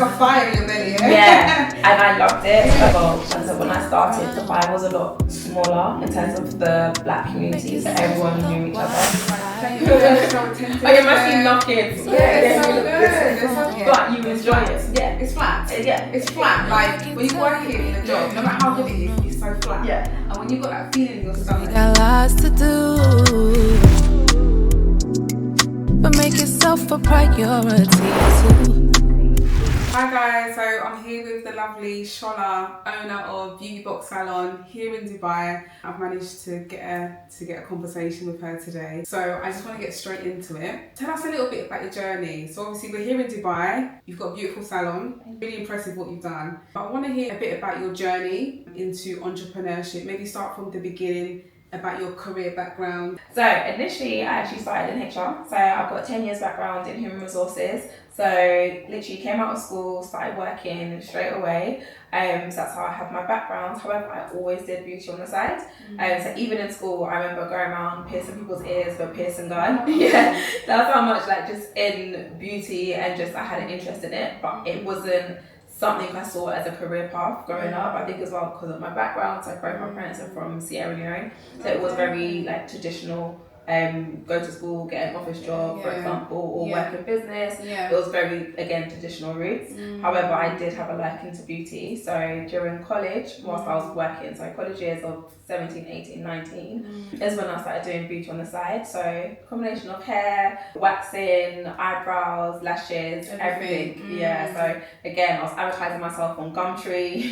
a fire in your belly, yeah? Yeah, and I loved it. And so when I started, Dubai was a lot smaller in terms of the black community, so everyone knew each other. Oh, you must be love kids. Yeah, it's so good. But you enjoy it. Yeah. It's flat. Yeah. It's flat. Like when you work in a job, no matter how good it is, it's so flat. Yeah. And when you've got that feeling in your stomach. You got lots to do, but make yourself a priority too. Hi guys, so I'm here with the lovely Shola, owner of Beauty Box Salon here in Dubai. I've managed to get a conversation with her today. So I just want to get straight into it. Tell us a little bit about your journey. So obviously we're here in Dubai, you've got a beautiful salon, really impressive what you've done. But I want to hear a bit about your journey into entrepreneurship. Maybe start from the beginning, about your career background. So initially I actually started in HR. So I've got 10 years background in human resources. So literally came out of school, started working straight away. So that's how I have my background. However, I always did beauty on the side. So even in school, I remember going around piercing people's ears with a piercing gun. Yeah, that's how much like just in beauty and just I had an interest in it, but it wasn't something I saw as a career path growing up. I think as well because of my background. So both my parents are from Sierra Leone, so it was very like traditional. Go to school, get an office job, for example, or work in business. It was very, again, traditional roots. However, I did have a liking to beauty. So during college, whilst I was working, so college years of 17, 18, 19, is when I started doing beauty on the side. So combination of hair, waxing, eyebrows, lashes, everything. Yeah, so again, I was advertising myself on Gumtree.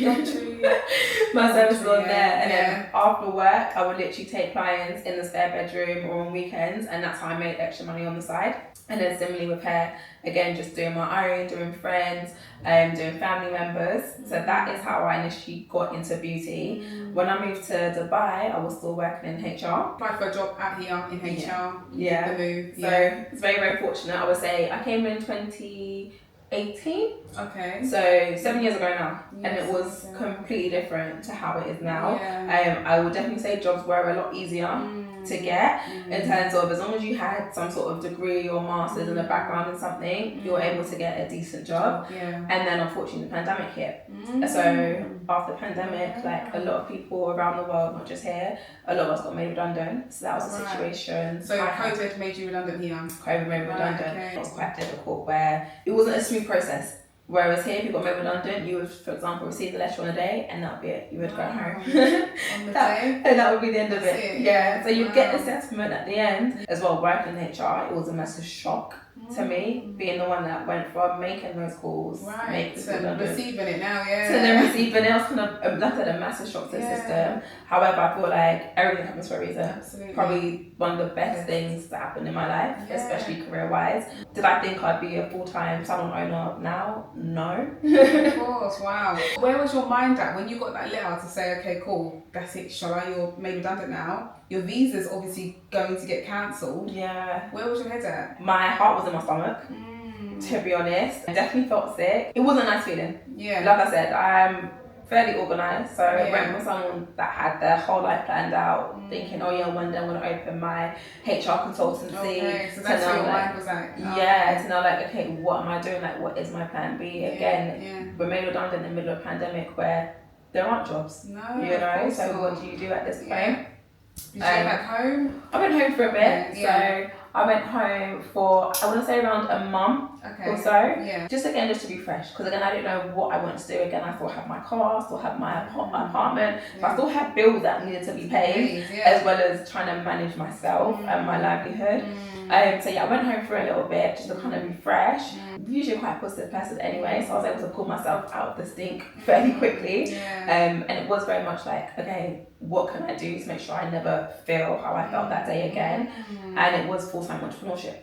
My services on there. And then after work, I would literally take clients in the spare bedroom or on weekends, and that's how I made extra money on the side. And then similarly with hair, again, just doing my own, doing friends, doing family members. So that is how I initially got into beauty. When I moved to Dubai, I was still working in HR. Applied for a job out here in HR. Yeah. The move. So it's very, very fortunate. I would say I came in 2018. Okay. So 7 years ago now, and it was completely different to how it is now. I would definitely say jobs were a lot easier to get in terms of as long as you had some sort of degree or master's in the background in something, you were able to get a decent job. And then unfortunately the pandemic hit. So after the pandemic, like a lot of people around the world, not just here, a lot of us got made redundant. So that was the situation. So COVID made you redundant here? COVID made me redundant. It was quite difficult where it wasn't a smooth process. Whereas here, if you got made redundant, you would, for example, receive the letter on a day, and that would be it. You would go home. On the day? And that would be the end of it. Yeah. So you'd get the settlement at the end. As well, working in HR, it was a massive shock to me, being the one that went from making those calls, making to receiving it now, to then receiving it. It was kind of like a massive shock to the system. However, I feel like everything happens for a reason. Absolutely. Probably one of the best things that happened in my life, especially career-wise. Did I think I'd be a full-time salon owner now? No. Of course, wow. Where was your mind at when you got that letter to say, okay, cool, that's it, Shola, you're made redundant now. Your visa's obviously going to get cancelled. Yeah. Where was your head at? My heart was in my stomach, to be honest. I definitely felt sick. It wasn't a nice feeling. Yeah. Like I said, I'm fairly organised, so I went with someone that had their whole life planned out, thinking, oh yeah, one day I'm going to open my HR consultancy. Okay, so that's where your mind was at. To know like, okay, what am I doing? Like, what is my plan B? Again, we're made redundant in the middle of a pandemic where there aren't jobs. No, you know, so what do you do at this point? Did you go back home? I went home for a bit, so I went home for, I want to say around a month or so. Just to be fresh, because again, I didn't know what I wanted to do. Again, I still had my car, still had my apartment, but I still had bills that needed to be paid, as well as trying to manage myself and my livelihood. So I went home for a little bit just to kind of refresh. Usually quite a positive person anyway, so I was able to pull myself out of the stink fairly quickly. And it was very much like, okay, what can I do to make sure I never feel how I felt that day again? And it was full-time entrepreneurship.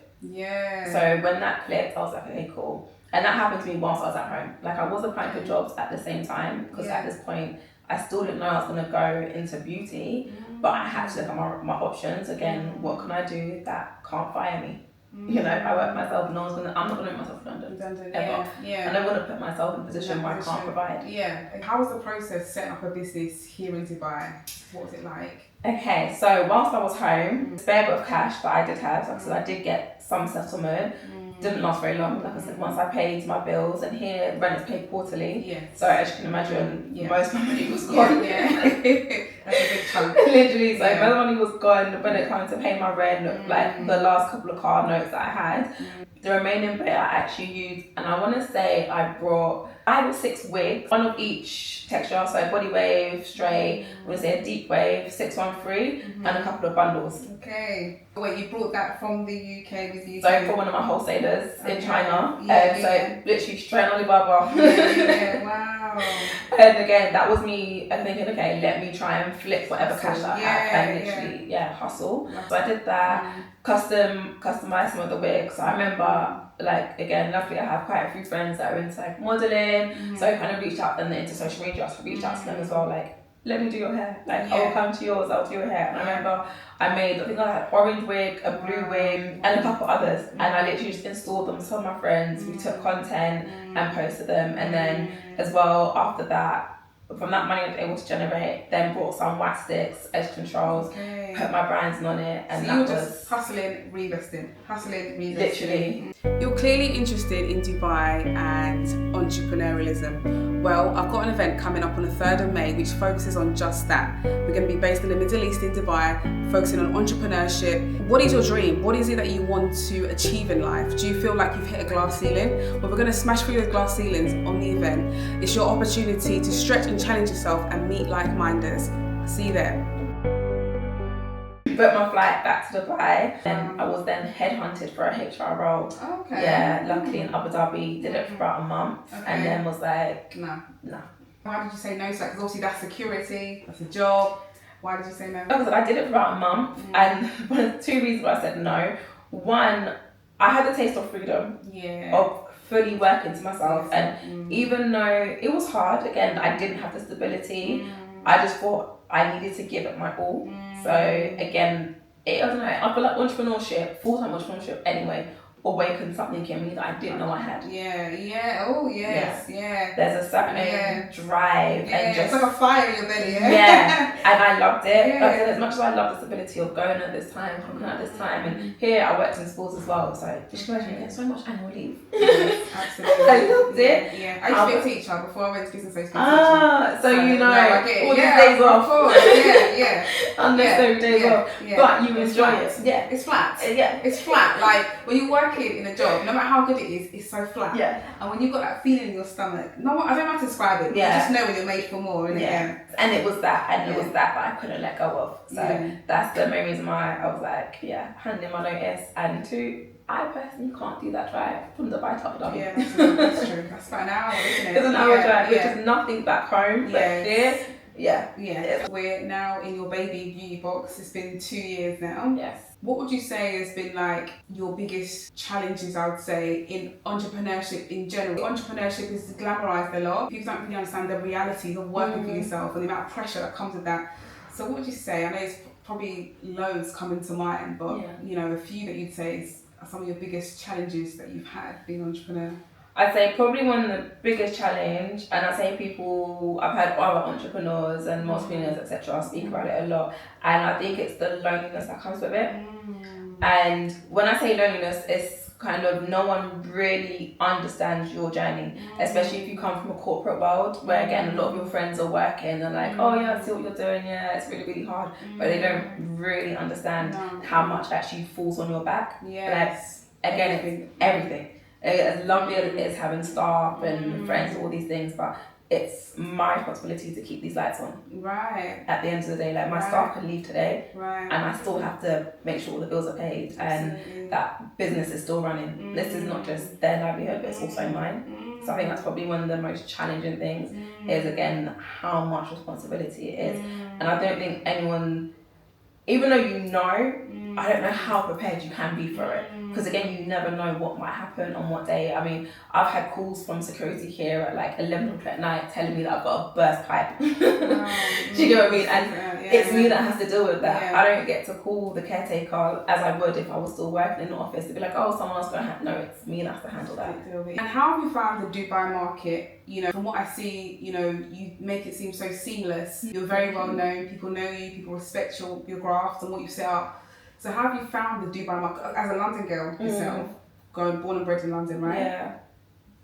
So when that clicked, I was like, okay, cool. And that happened to me whilst I was at home. Like I was applying for jobs at the same time, because at this point, I still didn't know I was going to go into beauty, but I had to look at my options. Again, what can I do that can't fire me? You know, if I work for myself, I'm not gonna make myself redundant ever. Yeah. And I want to put myself in a position where I can't provide. Yeah. How was the process setting up a business here in Dubai? What was it like? Okay, so whilst I was home, spare bit of cash that I did have, so I did get some settlement. Didn't last very long. Like I said, once I paid my bills, and here rent is paid quarterly. Yeah. So as you can imagine, most of my money was gone. Yeah. That's a big chunk. Literally, so most money was gone when it came to pay my rent. Like the last couple of car notes that I had, the remaining bit I actually used, and I want to say I brought 5 or 6 wigs, one of each texture, so body wave, straight, I want to say a deep wave, 613, and a couple of bundles. Okay. Wait, you brought that from the UK with you? So for one of my wholesalers in China, Yeah. so literally straight on Alibaba. Yeah, wow. And again, that was me thinking, okay, let me try and flip whatever cash that I have and literally, hustle. So I did that, customized some of the wigs. So I remember, like, again, luckily I have quite a few friends that are into like modelling, so I kind of reached out them into social media, so I reached out to them as well, like, let me do your hair, like I will come to yours, I'll do your hair. And I remember I made, I think I had an orange wig, a blue wig, and a couple others, and I literally just installed them to some of my friends. We took content and posted them, and then as well after that, from that money I was able to generate, then bought some wax sticks, edge controls, put my branding on it, and so that you were was just hustling, reinvesting. Literally. You're clearly interested in Dubai and entrepreneurialism. Well, I've got an event coming up on the 3rd of May which focuses on just that. We're going to be based in the Middle East in Dubai, focusing on entrepreneurship. What is your dream? What is it that you want to achieve in life? Do you feel like you've hit a glass ceiling? Well, we're going to smash through those glass ceilings on the event. It's your opportunity to stretch and challenge yourself and meet like-minders. See you there. Booked my flight back to Dubai, and I was then headhunted for a HR role. Okay. Yeah, luckily in Abu Dhabi, did it for about a month, and then was like, no. Why did you say no to that? Because obviously that's security, that's a job. Why did you say no? Because I did it for about a month, and one of the 2 reasons why I said no. One, I had the taste of freedom, of fully working to myself, and even though it was hard, again, I didn't have the stability, I just thought I needed to give it my all. So again, I don't know, I feel like entrepreneurship, full-time entrepreneurship anyway, awakened something in me that I didn't know I had. There's a certain drive and just... It's like a fire in your belly, and I loved it. Like I said, as much as I love the stability of going at this time, coming at this time, and here I worked in schools as well, so just imagine getting so much annual leave. Absolutely. I loved it. I used to be a teacher before I went to business school. So you know, I get it. all these days off. Of course. Unnecessary days off. But you enjoy it. Yeah. It's flat. It's flat. Like when you're working in a job, no matter how good it is, it's so flat. Yeah. And when you've got that feeling in your stomach, I don't know how to describe it. Yeah. You just know when you're made for more. And it was that, it was that I couldn't let go of. So that's the main reason why I was like, hand in my notice. And 2, I personally can't do that drive from Dubai to Abu Dhabi. Yeah, that's true. That's about an hour, isn't it? It's an hour drive, which is nothing back home. But here, we're now in your baby beauty box. It's been 2 years now. Yes. What would you say has been like your biggest challenges, I would say, in entrepreneurship in general? Entrepreneurship is glamorized a lot. People don't really understand the reality of working for yourself and the amount of pressure that comes with that. So what would you say? I know it's probably loads coming to mind, but you know, a few that you'd say are some of your biggest challenges that you've had being an entrepreneur. I'd say probably one of the biggest challenge, and I've heard other entrepreneurs and entrepreneurs, etc. speak about it a lot, and I think it's the loneliness that comes with it. And when I say loneliness, it's kind of no one really understands your journey, especially if you come from a corporate world where again a lot of your friends are working and like, oh yeah, I see what you're doing, it's really, really hard, but they don't really understand how much actually falls on your back. Yes. Like, again, it's everything. As lovely as it is having staff and friends, all these things, but it's my responsibility to keep these lights on. Right. At the end of the day, like my staff can leave today, and I still have to make sure all the bills are paid and that business is still running. This is not just their livelihood, but it's also mine. So I think that's probably one of the most challenging things is again how much responsibility it is, and I don't think anyone even though you know, I don't know how prepared you can be for it. Because again, you never know what might happen on what day. I mean, I've had calls from security here at like 11 o'clock at night telling me that I've got a burst pipe. Do you get what I mean? And it's me that has to deal with that. I don't get to call the caretaker as I would if I was still working in the office to be like, oh, someone else going to no, it's me that has to handle that. And how have you found the Dubai market? You know, from what I see, you know, you make it seem so seamless. You're very well known. People know you. People respect your graft and what you've set up. So how have you found the Dubai market as a London girl yourself, born and bred in London, right? Yeah.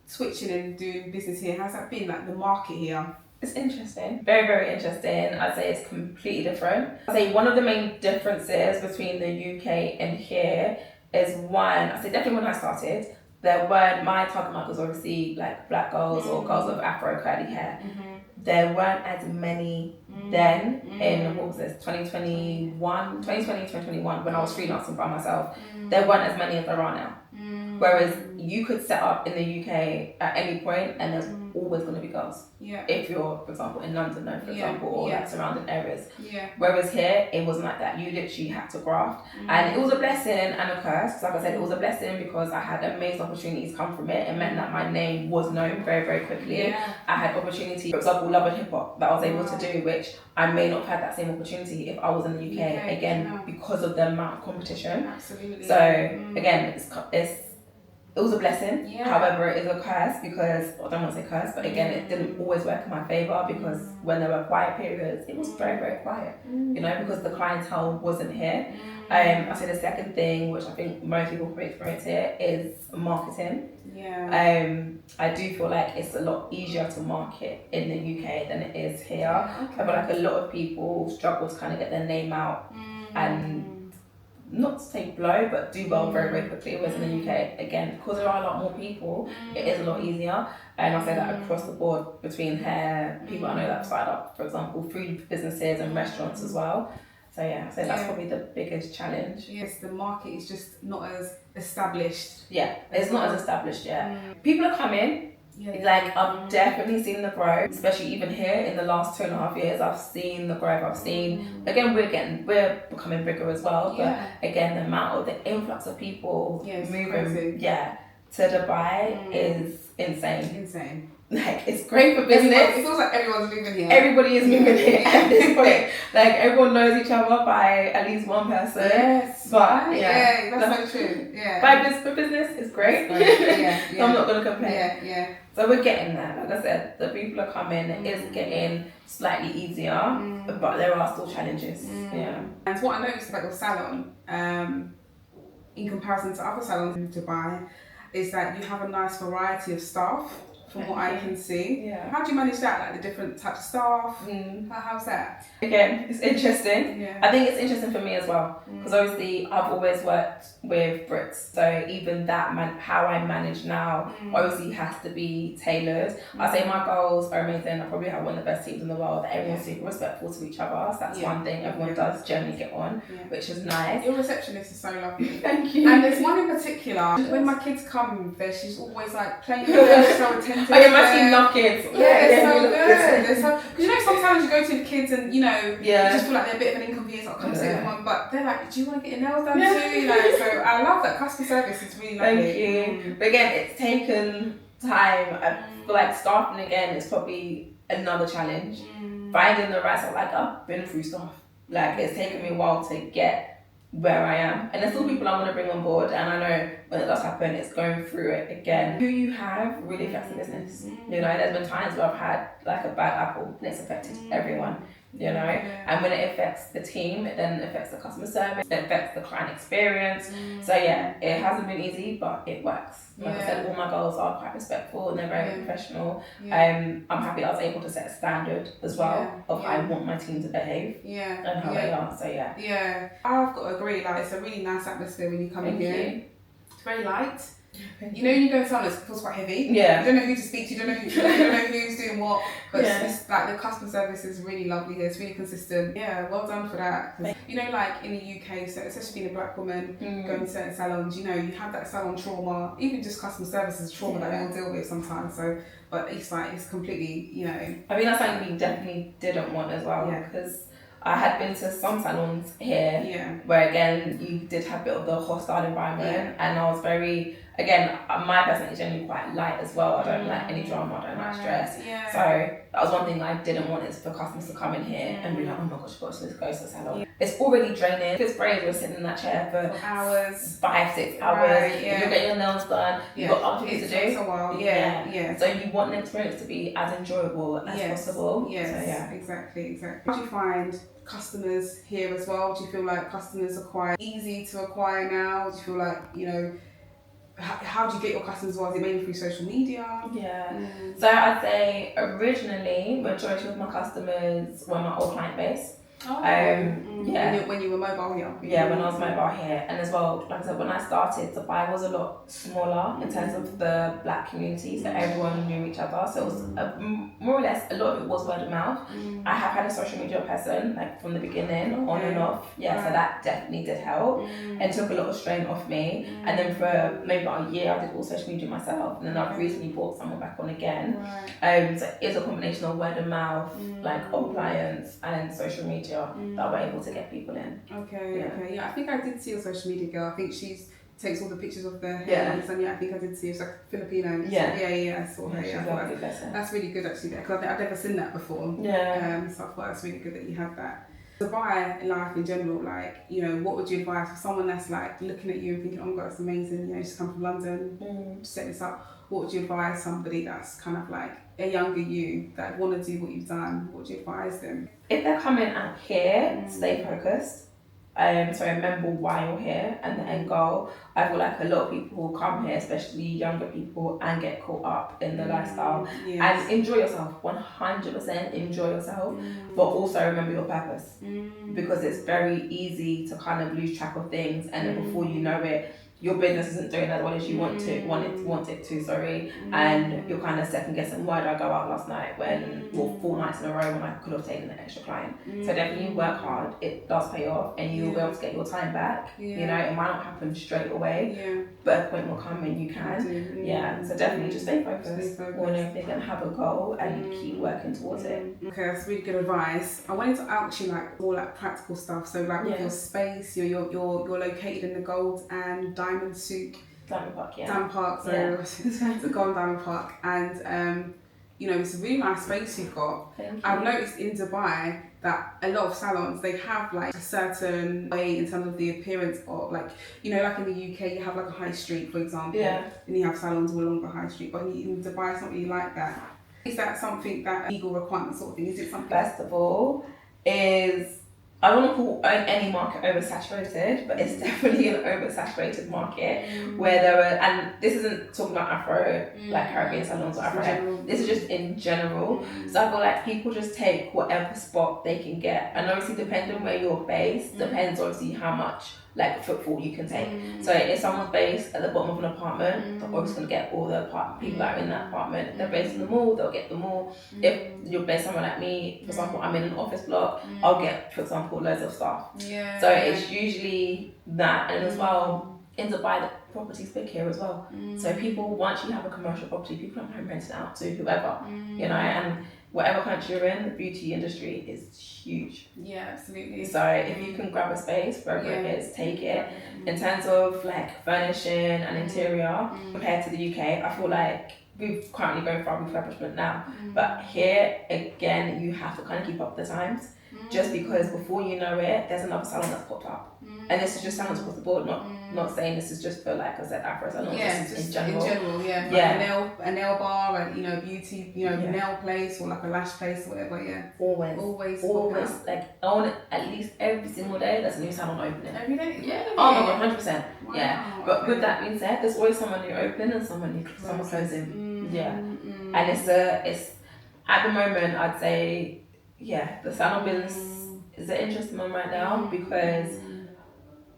Switching and doing business here, how's that been, like the market here? It's interesting. Very, very interesting. I'd say it's completely different. I'd say one of the main differences between the UK and here is one, I'd say definitely when I started, there weren't, my target market was obviously like black girls or girls with Afro curly hair. There weren't as many then in, what was this, 2021, when I was freelancing by myself. There weren't as many as there are now. Whereas you could set up in the UK at any point and there's always going to be girls. If you're, for example, in London, for example, or like surrounding areas. Whereas here, it wasn't like that. You literally had to graft. And it was a blessing and a curse. Like I said, it was a blessing because I had amazing opportunities come from it. It meant that my name was known very, very quickly. I had opportunity, for example, Love and Hip Hop that I was able to do, which I may not have had that same opportunity if I was in the UK, again, because of the amount of competition. Absolutely. So, again, it was a blessing, however it is a curse because, I don't want to say curse, but again it didn't always work in my favour because when there were quiet periods, it was very, very quiet, you know, because the clientele wasn't here. I say the second thing, which I think most people probably experience here, is marketing. I do feel like it's a lot easier to market in the UK than it is here. I feel like a lot of people struggle to kind of get their name out and not to say blow, but do well very, very quickly. Whereas in the UK, again, because there are a lot more people, it is a lot easier. And I say that across the board between hair, people I know that have started up, for example, food businesses and restaurants as well. So yeah, so that's probably the biggest challenge. Yes, the market is just not as established. Yeah, it's not as established yet. People are coming. Like I've definitely seen the growth, especially even here in the last 2.5 years. I've seen the growth. I've seen again we're becoming bigger as well. But again, the amount of the influx of people moving to Dubai is insane. Like it's great for business. It feels like everyone's moving here. Everybody is moving here at this point. Like everyone knows each other by at least one person. Yes, but that's so true. For business, it's great. So I'm not gonna complain. So we're getting there. Like I said, the people are coming. It's getting slightly easier, but there are still challenges. And what I noticed about your salon, in comparison to other salons in Dubai, is that you have a nice variety of staff. From what I can see. How do you manage that? Like the different types of staff? How's that? Again, it's interesting. I think it's interesting for me as well. Because obviously I've always worked with Brits. So even that, how I manage now, obviously has to be tailored. I say my girls are amazing. I probably have one of the best teams in the world. Everyone's super respectful to each other. So that's one thing everyone does generally get on, which is nice. Your receptionist is so lovely. Thank you. And there's one in particular, when my kids come there, she's always like playing with them, so attentive. I imagine love kids. They're so good. Because you know sometimes you go to the kids and you know you just feel like they're a bit of an inconvenience. I'll come sit with one, but they're like, do you want to get your nails done too? You know, so I love that customer service. It's really lovely. Thank you. But again, it's taken time. I feel like staffing again is probably another challenge. Finding the right stuff. Like I've been through stuff. Like it's taken me a while to get where I am, and there's still people I want to bring on board, and I know when it does happen it's going through it again. Who you have really affects the business. You know, there's been times where I've had like a bad apple and it's affected everyone, you know, and when it affects the team it then affects the customer service, it affects the client experience. So it hasn't been easy, but it works. Like I said, all my girls are quite respectful and they're very professional. I'm happy I was able to set a standard as well of how I want my team to behave and how they are. So I've got to agree, like it's a really nice atmosphere when you come in here. It's very light. You know, when you go to salon, it feels quite heavy. You don't know who to speak to, you don't know who's doing what. But it's like the customer service is really lovely here. It's really consistent. Well done for that. You know, like in the UK, so especially being a black woman going to certain salons, you know, you have that salon trauma. Even just customer service is trauma that we all deal with sometimes. So, but it's like it's completely, you know. I mean, that's something we definitely didn't want as well because I had been to some salons here where again you did have a bit of the hostile environment, and I was very, again, my personality is generally quite light as well. I don't like any drama, I don't like stress. So that was one thing I didn't want, is for customers to come in here and be like, oh my gosh, gosh, let's go to the salon. It's already draining. If it's braids, we're sitting in that chair for hours, 5-6 hours. You get your nails done. You've got other things to do. Takes a while. So you want the experience to be as enjoyable as possible. Yes, so, exactly. How do you find customers here as well? Do you feel like customers are quite easy to acquire now? Do you feel like, you know, how do you get your customers? Was it mainly through social media? So I'd say originally majority of my customers were my old client base. When you were mobile here. When I was mobile here, and as well, like I said, when I started, Dubai was a lot smaller in terms of the black community, so everyone knew each other. So it was more or less, a lot of it was word of mouth. I have had a social media person like from the beginning, on and off. So that definitely did help and took a lot of strain off me. And then for maybe about a year, I did all social media myself, and then I've recently brought someone back on again. So it's a combination of word of mouth, like old clients, and social media that we're able to get people in. I think I did see your social media girl. I think she takes all the pictures of the hairlines, and I think I did see it's like Filipino. I saw her. That's really good actually, because I've never seen that before. So I thought that's really good that you have that. Dubai life in general, like, you know, what would you advise for someone that's like looking at you and thinking, oh my god, it's amazing, you know, she's come from London, set this up. What would you advise somebody that's kind of like a younger you that want to do what you've done? What would you advise them? If they're coming out here, stay focused. So remember why you're here and the end goal. I feel like a lot of people who come here, especially younger people, and get caught up in the lifestyle. And enjoy yourself, 100% enjoy yourself, but also remember your purpose, because it's very easy to kind of lose track of things, and then before you know it, your business isn't doing as well as you want it to, and you're kind of second guessing, why did I go out last night when, or 4 nights in a row when I could have taken an extra client. So definitely work hard, it does pay off, and you'll be able to get your time back. You know, it might not happen straight away, but a point will come when you can. So definitely just stay focused on everything and have a goal and keep working towards it. Okay, that's really good advice. I wanted to ask you like all like practical stuff. So like with your space, you're located in the Gold and Diamond Souk. Diamond Park, Diamond Park, so it's a Gold Diamond Park, and you know, it's a really nice space you've got. I've noticed in Dubai that a lot of salons, they have like a certain way in terms of the appearance of, like, you know, like in the UK you have like a high street, for example, and you have salons all along the high street, but in Dubai it's not really like that. Is that something that legal requirement sort of thing? Is it something? First of all, I don't want to call any market oversaturated, but it's definitely an oversaturated market where there are, and this isn't talking about Afro, like Caribbean salons or Afro hair, this is just in general. So I feel like people just take whatever spot they can get, and obviously depending where you're based, depends obviously how much like footfall you can take. So if someone's based at the bottom of an apartment, they're obviously going to get all the people that are in that apartment. If they're based in the mall, they'll get the mall. If you're based somewhere like me, for example, I'm in an office block, I'll get, for example, loads of staff. So it's usually that, and as well, in Dubai, the property's big here as well. So people, once you have a commercial property, people don't home rent it out to whoever, you know, and whatever country you're in, the beauty industry is huge. Absolutely. So if you can grab a space, wherever it is, take it. In terms of like furnishing and interior, compared to the UK, I feel like we've currently going for our refurbishment now. But here, again, you have to kind of keep up with the times. Just because before you know it, there's another salon that's popped up. And this is just salons across the board, not saying this is just for, like I said, Afro salons, just in general. Like a nail bar, and, you know, beauty, you know, nail place, or like a lash place or whatever, Always. Like, I want it at least every single day, there's a new salon opening. Every day? Oh my god, 100%. Wow. But with that being said, there's always someone new opening and someone closing. And it's at the moment, I'd say, the salon business is an interesting one right now, because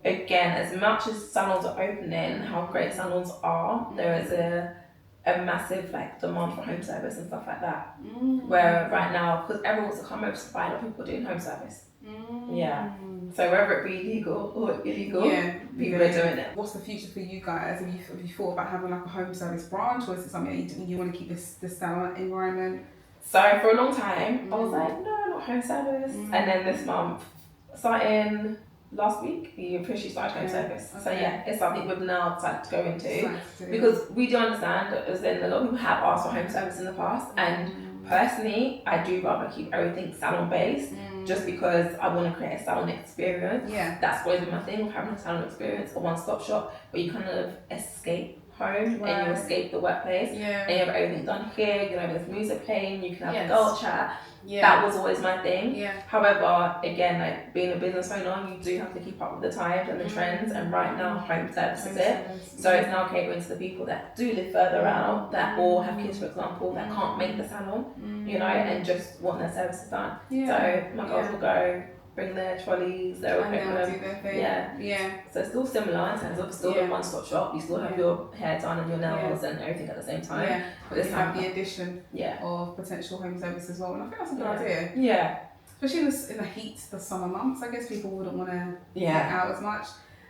again, as much as salons are opening, how great salons are, there is a massive like demand for home service and stuff like that. Where right now, because everyone wants to come over to buy, a lot of people are doing home service. So whether it be legal or illegal, people are doing it. What's the future for you guys? Have you thought about having like a home service branch, or is it something you want to keep this salon environment? So for a long time, I was like, no, got home service, and then this month, starting last week, we officially started home service. So yeah, it's something we've now decided to go into because we do understand that as in a lot of people have asked for home service in the past, and personally, I do rather keep everything salon based, just because I want to create a salon experience. Yeah. That's always been my thing of having a salon experience, a one-stop shop where you kind of escape home and you escape the workplace, and you have everything done here. You know, there's music playing, you can have girl chat. That was always my thing. However, again, like being a business owner, you do have to keep up with the times and the trends, and right now home service is it. So it's now catering to the people that do live further out, that or have kids, for example, that can't make the salon, you know, and just want their services done. So my girls will go, bring their trolleys, their equipment. Do their thing. Yeah. So it's still similar in terms of still a one-stop shop. You still have your hair done and your nails and everything at the same time. Yeah. But this have the addition of potential home service as well, and I think that's a good idea. Yeah. Especially in the heat, the summer months, I guess people wouldn't want to get out as much.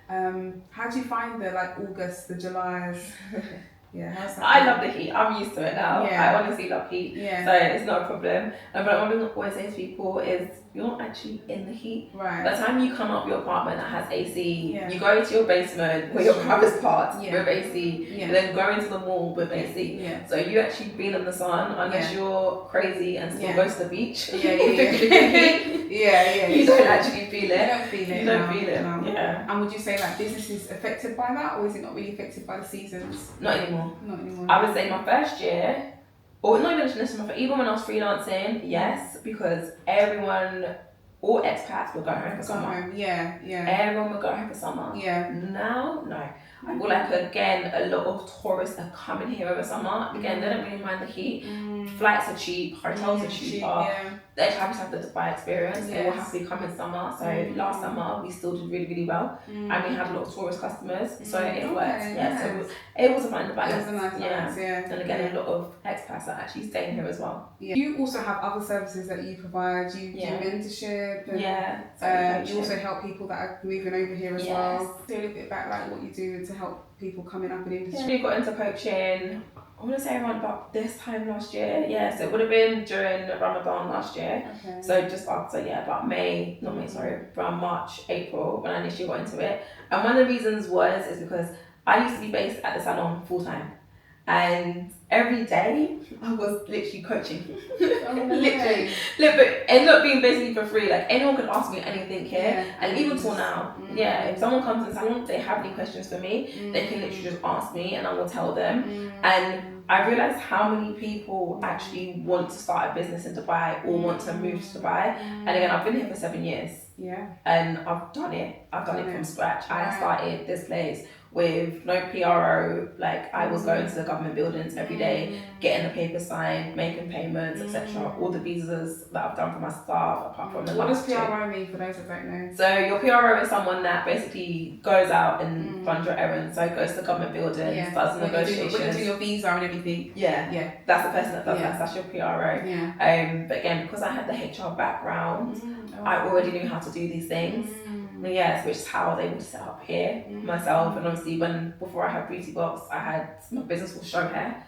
How do you find the August, the Julys? How's that? I love the heat. I'm used to it now. I honestly love heat. So it's not a problem. But what I always say to people is you're not actually in the heat. Right. By the time you come up your apartment that has AC, you go into your basement where your private part with AC, and then go into the mall with AC. So you actually been in the sun unless you're crazy and still go to the beach. You don't actually feel it. You don't feel it. No. Yeah. And would you say business is affected by that, or is it not really affected by the seasons? Not anymore. Not anymore. I would say my first year, or not even just even when I was freelancing, yes, because all expats would go home for summer. Everyone would go home for summer. Now, no. I feel like, again, a lot of tourists are coming here over summer. Again, they don't really mind the heat. Flights are cheap, hotels are cheaper. They just have the Dubai experience. They will happily come in summer. So last summer, we still did really, really well. And we had a lot of tourist customers. So it worked. So it was a fine balance. It was a nice balance, And again, a lot of expats are actually staying here as well. You also have other services that you provide. You do mentorship. And, you also help people that are moving over here as well. Tell a little bit about what you do to help people coming up in the industry. We got into coaching, I want to say around about this time last year. So it would have been during Ramadan last year. So just after, about around March, April, when I initially got into it. And one of the reasons is because I used to be based at the salon full time. And every day I was literally coaching. Literally. But it ended up being basically for free. Like anyone could ask me anything here. And even till now, if someone comes in salon, they have any questions for me, they can literally just ask me and I will tell them. And I realised how many people actually want to start a business in Dubai or want to move to Dubai. And again, I've been here for 7 years. And I've done it. I've done it from scratch. I started this place with no PRO, like I was going to the government buildings every day, getting the papers signed, making payments, etc. All the visas that I've done for my staff, apart from the What does PRO mean for those that don't know? So your PRO is someone that basically goes out and runs your errands, so goes to the government buildings, does negotiations. When you do your visa and everything. That's the person that does that, that's your PRO. But again, because I had the HR background, I already knew how to do these things. Which is how I was able to set up here myself. And obviously before I had Beauty Box, I had my business was Show Hair.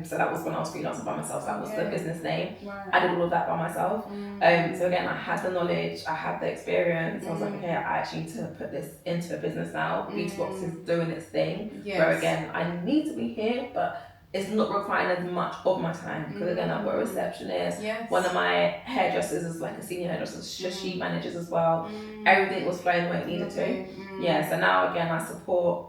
So that was when I was freelancing by myself, that was the business name. I did all of that by myself. So again, I had the knowledge, I had the experience. I was like, okay, I actually need to put this into a business now. Beauty Box is doing its thing. Where again, I need to be here, but it's not requiring as much of my time because again I've got a receptionist. One of my hairdressers is like a senior hairdresser, she manages as well. Everything was flowing the way it needed to. So now again I support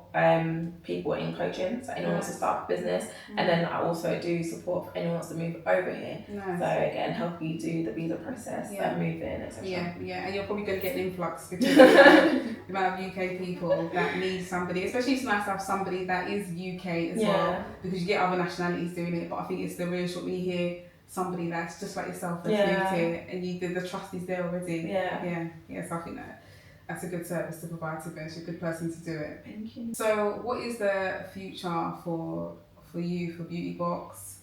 people in coaching, so anyone wants to start a business, and then I also do support if anyone wants to move over here. So again, help you do the visa process and move in, etc. And you're probably going to get an influx because of the amount of UK people that need somebody, especially it's nice to have somebody that is UK as well, because you get other nationalities doing it, but I think it's the real shot when you hear somebody that's just like yourself that's moved here and the trust is there already. So I think that's a good service to provide to those, a good person to do it. Thank you. So what is the future for you, for Beauty Box,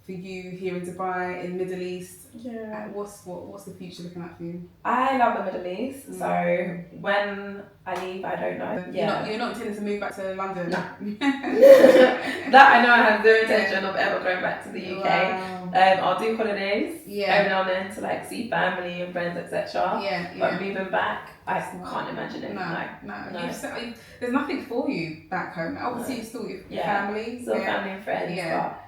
for you here in Dubai, in Middle East? Yeah. What's the future looking like for you? I love the Middle East, so when I leave, I don't know. You're not intending to move back to London? No. That I know I have no intention of ever going back to the UK. Wow. I'll do holidays every now and then to like see family and friends, etc. But moving back, I can't imagine it. No. There's nothing for you back home. Obviously, you still with your family. Still family and friends. But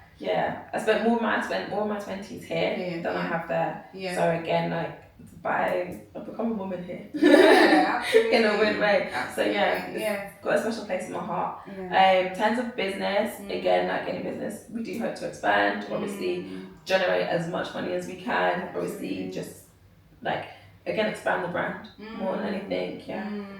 I spent more of my 20s here than I have there. So again, like I've become a woman here. Absolutely. In a weird way. Absolutely. So it's got a special place in my heart. In terms of business, again, like any business, we do hope to expand. Obviously, generate as much money as we can. Obviously, just like again expand the brand more than anything.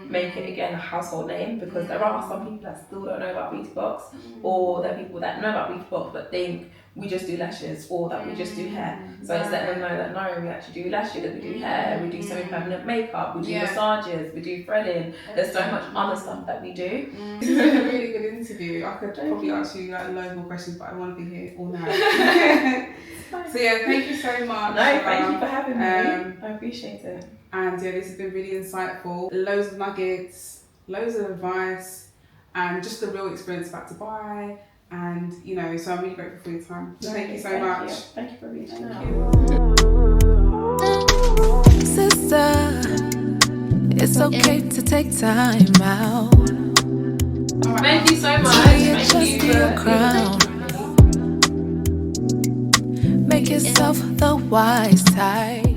Make it again a household name, because there are some people that still don't know about Beauty Box, or there are people that know about Beauty Box but think we just do lashes or that we just do hair. So it's letting them know that no, we actually do lashes, we do hair, we do semi-permanent makeup, we do massages, we do threading. There's so much other stuff that we do. It's been a really good interview. I could probably ask you like loads more questions, but I want to be here all night. So thank you so much. No, thank you for having me. I appreciate it. And this has been really insightful. Loads of nuggets, loads of advice, and just the real experience about Dubai. And so I'm really grateful for your time. So thank you so much. Thank you for reaching out. Sister, it's okay to take time out. Thank you so much. Tie it just to your crown. Make yourself the wise type.